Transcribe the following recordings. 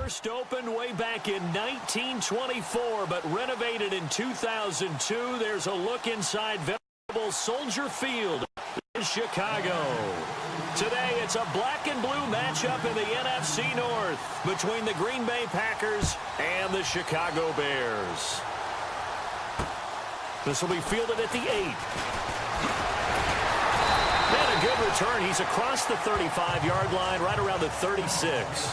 First opened way back in 1924, but renovated in 2002. There's a look inside venerable Soldier Field in Chicago. Today, it's a black and blue matchup in the NFC North between the Green Bay Packers and the Chicago Bears. This will be fielded at the 8. And a good return. He's across the 35-yard line, right around the 36.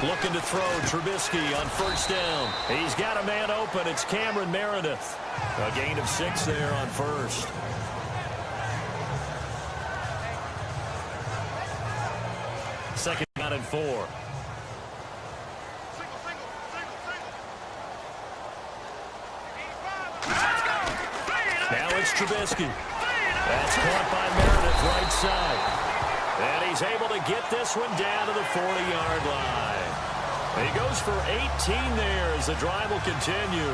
Looking to throw, Trubisky on first down. He's got a man open. It's Cameron Meredith. A gain of 6 there on first. Second down and 4. Now it's Trubisky. That's caught by Meredith right side. And he's able to get this one down to the 40-yard line. He goes for 18 there as the drive will continue.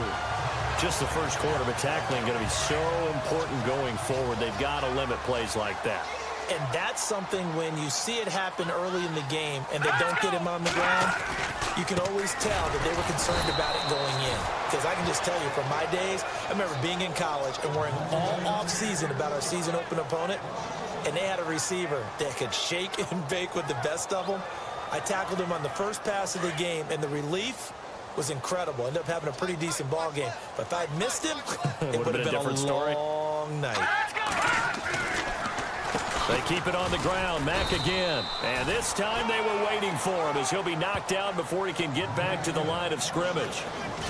Just the first quarter, but tackling going to be so important going forward. They've got to limit plays like that. And that's something when you see it happen early in the game and they don't get him on the ground, you can always tell that they were concerned about it going in. Because I can just tell you from my days, I remember being in college and worrying all off-season about our season open opponent, and they had a receiver that could shake and bake with the best of them. I tackled him on the first pass of the game, and the relief was incredible. Ended up having a pretty decent ball game. But if I'd missed him, it would have been a long night. They keep it on the ground. Mack again. And this time they were waiting for him as he'll be knocked down before he can get back to the line of scrimmage.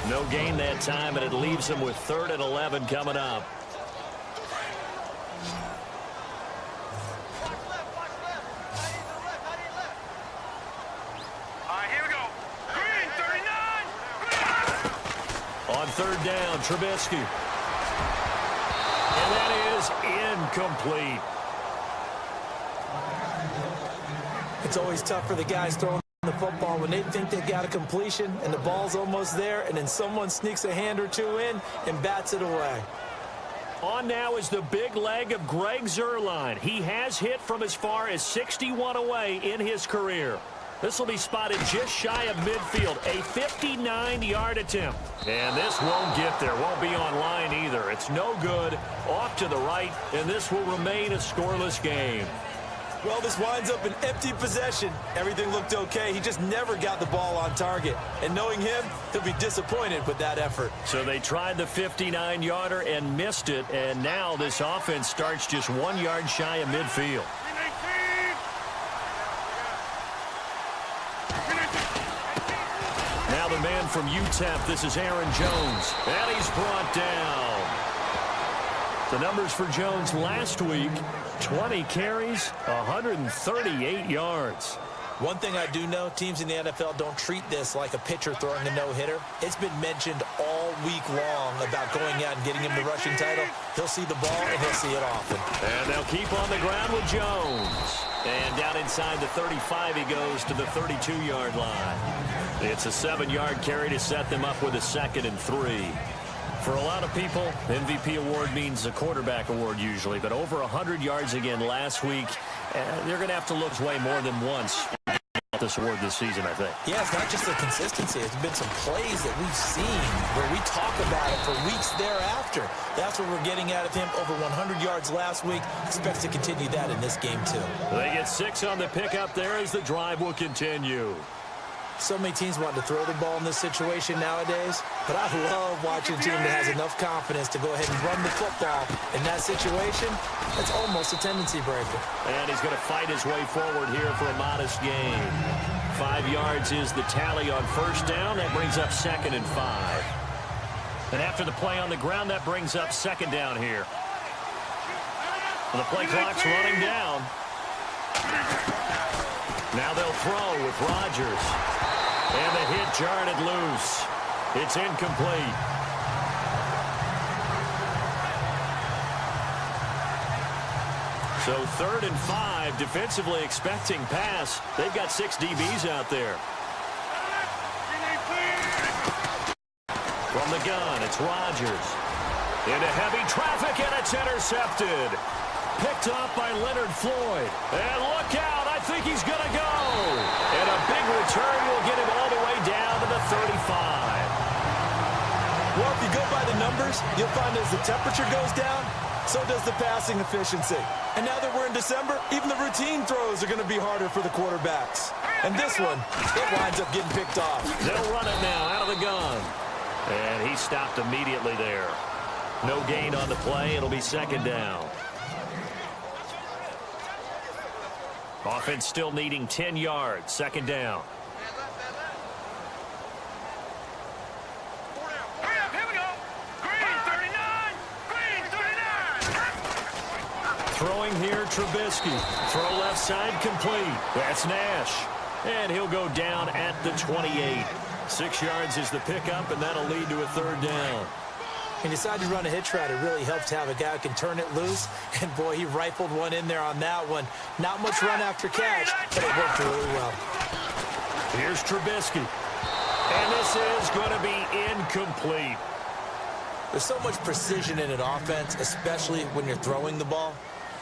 No gain that time, and it leaves him with 3rd and 11 coming up. On 3rd down, Trubisky. And that is incomplete. It's always tough for the guys throwing the football when they think they've got a completion and the ball's almost there, and then someone sneaks a hand or two in and bats it away. On now is the big leg of Greg Zuerlein. He has hit from as far as 61 away in his career. This will be spotted just shy of midfield, a 59-yard attempt. And this won't get there, won't be on line either. It's no good, off to the right, and this will remain a scoreless game. Well, this winds up an empty possession. Everything looked okay. He just never got the ball on target. And knowing him, he'll be disappointed with that effort. So they tried the 59-yarder and missed it, and now this offense starts just 1 yard shy of midfield. Now the man from UTEP, this is Aaron Jones. And he's brought down. The numbers for Jones last week, 20 carries, 138 yards. One thing I do know, teams in the NFL don't treat this like a pitcher throwing a no-hitter. It's been mentioned all week long about going out and getting him the rushing title. He'll see the ball, and he'll see it often. And they'll keep on the ground with Jones. And down inside the 35, he goes to the 32-yard line. It's a 7-yard carry to set them up with a 2nd and 3. For a lot of people, MVP award means a quarterback award usually, but over 100 yards again last week, they're going to have to look way more than once at this award this season, I think. Yeah, it's not just the consistency. It's been some plays that we've seen where we talk about it for weeks thereafter. That's what we're getting out of him. Over 100 yards last week. Expects to continue that in this game, too. They get 6 on the pickup there as the drive will continue. So many teams want to throw the ball in this situation nowadays, but I love watching a team that has enough confidence to go ahead and run the football. In that situation, that's almost a tendency breaker. And he's going to fight his way forward here for a modest gain. 5 yards is the tally on first down. That brings up 2nd and 5. And after the play on the ground, that brings up 2nd down here. The play clock's running down. Now they'll throw with Rodgers. And the hit jarred it loose. It's incomplete. So So 3rd and 5, defensively expecting pass. They've got 6 DBs out there. From the gun, it's Rodgers. Into heavy traffic, and it's intercepted. Picked off by Leonard Floyd. And look out, I think he's going to go. And a big return will get him all the way down to the 35. Well, if you go by the numbers, you'll find as the temperature goes down, so does the passing efficiency. And now that we're in December, even the routine throws are going to be harder for the quarterbacks. And this one, it winds up getting picked off. They'll run it now out of the gun. And he stopped immediately there. No gain on the play. It'll be 2nd down. Offense still needing 10 yards. 2nd down. Throwing here, Trubisky. Throw left side complete. That's Nash. And he'll go down at the 28. 6 yards is the pickup, and that'll lead to a 3rd down. He decided to run a hitch route. It really helps to have a guy who can turn it loose. And, boy, he rifled one in there on that one. Not much run after catch, but it worked really well. Here's Trubisky. And this is going to be incomplete. There's so much precision in an offense, especially when you're throwing the ball.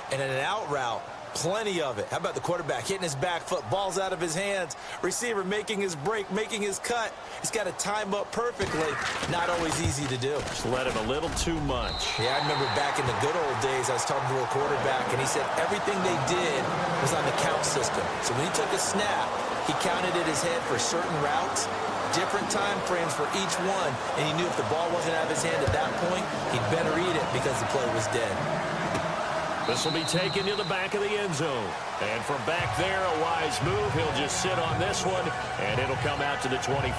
And in an out route, plenty of it. How about the quarterback hitting his back foot, balls out of his hands, receiver making his break, making his cut. He's got to time up perfectly. Not always easy to do. Just let him a little too much. Yeah, I remember back in the good old days, I was talking to a quarterback, and he said everything they did was on the count system. So when he took a snap, he counted in his head for certain routes, different time frames for each one, and he knew if the ball wasn't out of his hand at that point, he'd better eat it because the play was dead. This will be taken to the back of the end zone. And from back there, a wise move. He'll just sit on this one, and it'll come out to the 25.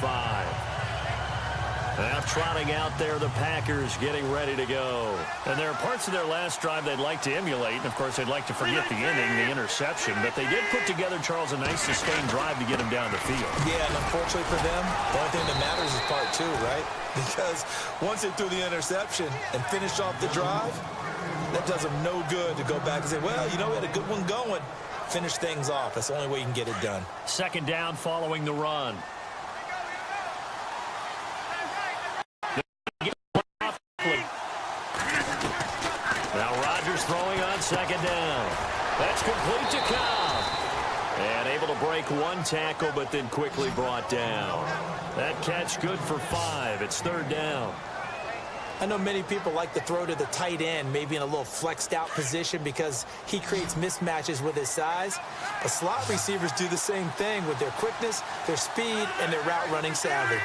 Now trotting out there, the Packers getting ready to go. And there are parts of their last drive they'd like to emulate. And, of course, they'd like to forget the inning, the interception. But they did put together, Charles, a nice sustained drive to get him down the field. Yeah, and unfortunately for them, the only thing that matters is part 2, right? Because once they threw the interception and finished off the drive, that does them no good to go back and say, well, you know, we had a good one going. Finish things off. That's the only way you can get it done. 2nd down following the run. Now Rodgers throwing on 2nd down. That's complete to Cobb. And able to break one tackle, but then quickly brought down. That catch good for 5. It's 3rd down. I know many people like to throw to the tight end, maybe in a little flexed out position because he creates mismatches with his size. But slot receivers do the same thing with their quickness, their speed, and their route running savvy.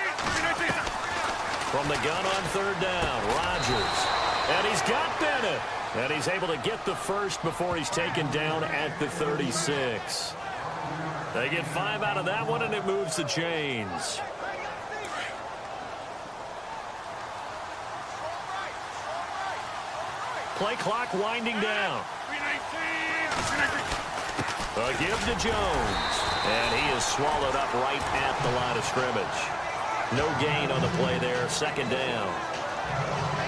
From the gun on 3rd down, Rodgers. And he's got Bennett. And he's able to get the first before he's taken down at the 36. They get 5 out of that one, and it moves the chains. Play clock winding down. A give to Jones. And he is swallowed up right at the line of scrimmage. No gain on the play there. 2nd down.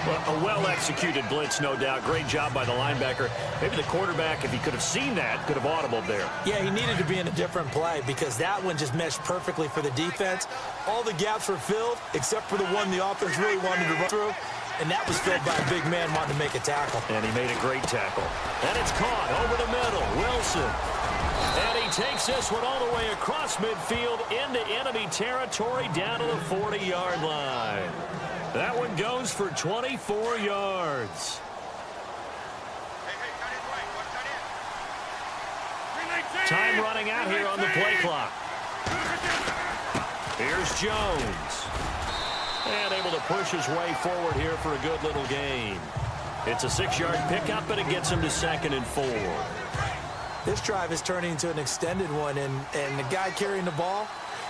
Well, a well-executed blitz, no doubt. Great job by the linebacker. Maybe the quarterback, if he could have seen that, could have audibled there. Yeah, he needed to be in a different play because that one just meshed perfectly for the defense. All the gaps were filled except for the one the offense really wanted to run through. And that was filled by a big man wanting to make a tackle. And he made a great tackle. And it's caught over the middle. Wilson. And he takes this one all the way across midfield into enemy territory down to the 40-yard line. That one goes for 24 yards. Time running out here on the play clock. Here's Jones. And able to push his way forward here for a good little gain. It's a 6-yard pickup, but it gets him to 2nd and 4. This drive is turning into an extended one, and the guy carrying the ball,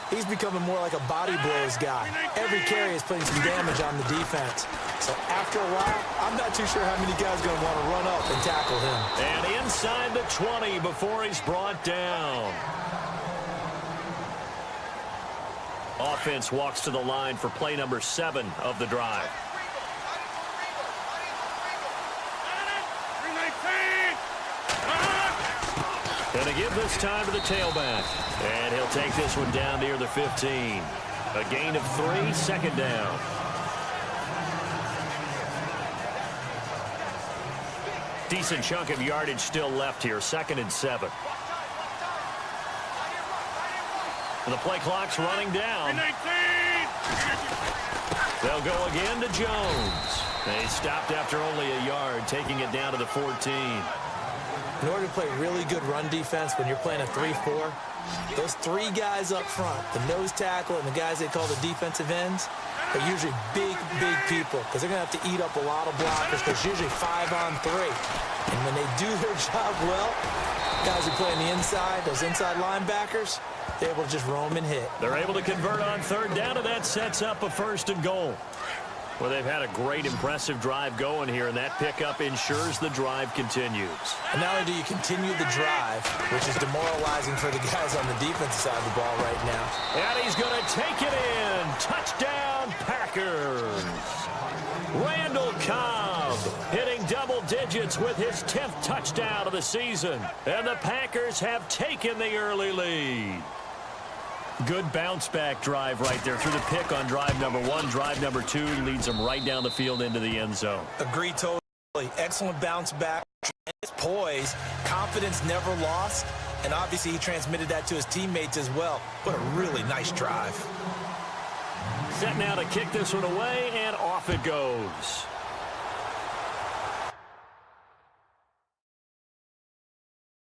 he's becoming more like a body blows guy. Every carry is putting some damage on the defense. So after a while, I'm not too sure how many guys are going to want to run up and tackle him. And inside the 20 before he's brought down. Offense walks to the line for play number 7 of the drive. give this time to the tailback. And he'll take this one down near the 15. A gain of 3, second down. Decent chunk of yardage still left here, 2nd and 7. The play clock's running down. They'll go again to Jones. They stopped after only a yard, taking it down to the 14. In order to play really good run defense when you're playing a 3-4, those 3 guys up front, the nose tackle and the guys they call the defensive ends, are usually big people because they're going to have to eat up a lot of blockers because usually 5-on-3. And when they do their job well, guys who play on the inside, those inside linebackers, they're able to just roam and hit. They're able to convert on 3rd down, and that sets up a 1st and goal. Well, they've had a great, impressive drive going here, and that pickup ensures the drive continues. And not only do you continue the drive, which is demoralizing for the guys on the defensive side of the ball right now. And he's going to take it in. Touchdown, Packers. Randall Cobb hitting double digits with his 10th touchdown of the season. And the Packers have taken the early lead. Good bounce-back drive right there through the pick on drive number 1. Drive number 2 leads them right down the field into the end zone. Agreed totally. Excellent bounce-back. Poise. Confidence never lost. And obviously he transmitted that to his teammates as well. What a really nice drive. Set now to kick this one away, and off it goes.